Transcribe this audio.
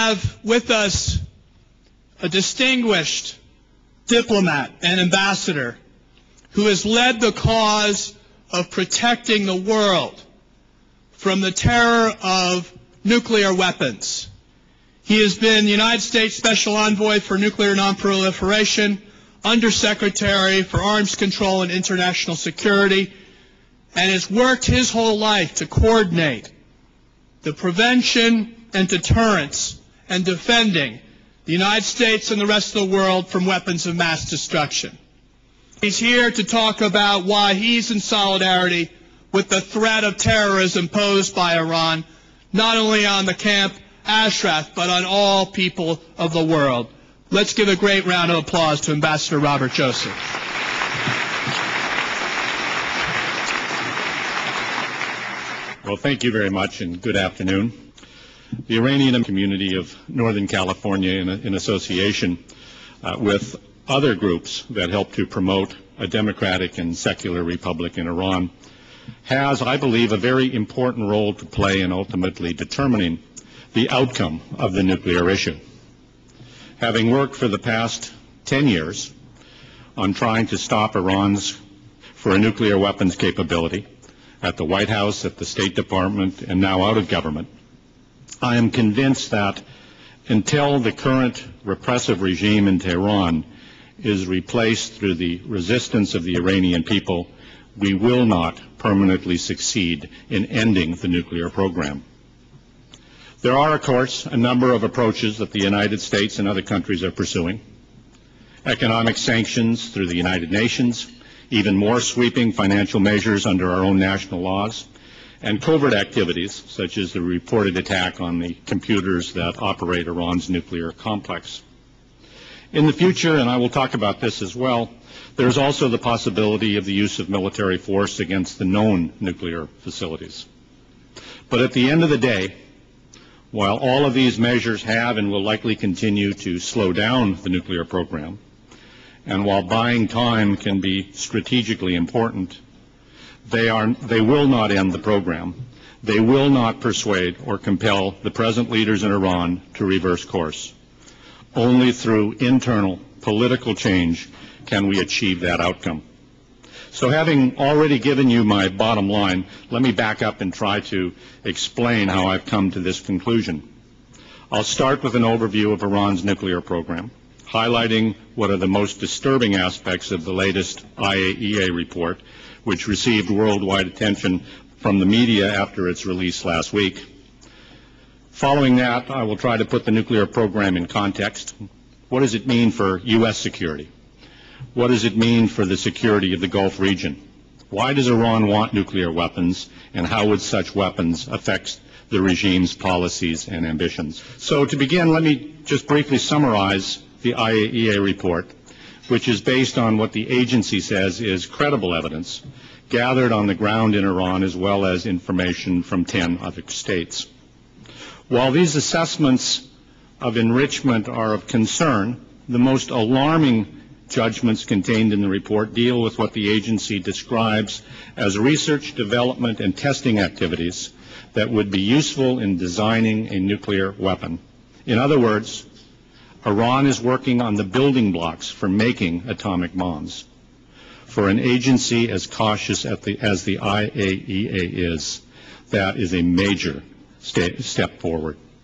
have with us a distinguished diplomat and ambassador who has led the cause of protecting the world from the terror of nuclear weapons. He has been the United States Special Envoy for Nuclear Nonproliferation, Undersecretary for Arms Control and International Security, and has worked his whole life to coordinate the prevention and deterrence and defending the United States and the rest of the world from weapons of mass destruction. He's here to talk about why he's in solidarity with the threat of terrorism posed by Iran, not only on the Camp Ashraf, but on all people of the world. Let's give a great round of applause to Ambassador Robert Joseph. Well, thank you very much, and good afternoon. The Iranian community of Northern California, in association with other groups that help to promote a democratic and secular republic in Iran, has, I believe, a very important role to play in ultimately determining the outcome of the nuclear issue. Having worked for the past 10 years on trying to stop Iran's for a nuclear weapons capability at the White House, at the State Department, and now out of government, I am convinced that until the current repressive regime in Tehran is replaced through the resistance of the Iranian people, we will not permanently succeed in ending the nuclear program. There are, of course, a number of approaches that the United States and other countries are pursuing. Economic sanctions through the United Nations, even more sweeping financial measures under our own national laws, and covert activities such as the reported attack on the computers that operate Iran's nuclear complex. In the future, and I will talk about this as well, there is also the possibility of the use of military force against the known nuclear facilities. But at the end of the day, while all of these measures have and will likely continue to slow down the nuclear program, and while buying time can be strategically important, they will not end the program. They will not persuade or compel the present leaders in Iran to reverse course. Only through internal political change can we achieve that outcome. So having already given you my bottom line, let me back up and try to explain how I've come to this conclusion. I'll start with an overview of Iran's nuclear program, highlighting what are the most disturbing aspects of the latest IAEA report, which received worldwide attention from the media after its release last week. Following that, I will try to put the nuclear program in context. What does it mean for U.S. security? What does it mean for the security of the Gulf region? Why does Iran want nuclear weapons, and how would such weapons affect the regime's policies and ambitions? So to begin, let me just briefly summarize the IAEA report, which is based on what the agency says is credible evidence gathered on the ground in Iran, as well as information from 10 other states. While these assessments of enrichment are of concern, the most alarming judgments contained in the report deal with what the agency describes as research, development, and testing activities that would be useful in designing a nuclear weapon. In other words, Iran is working on the building blocks for making atomic bombs. For an agency as cautious as the IAEA is, that is a major step forward.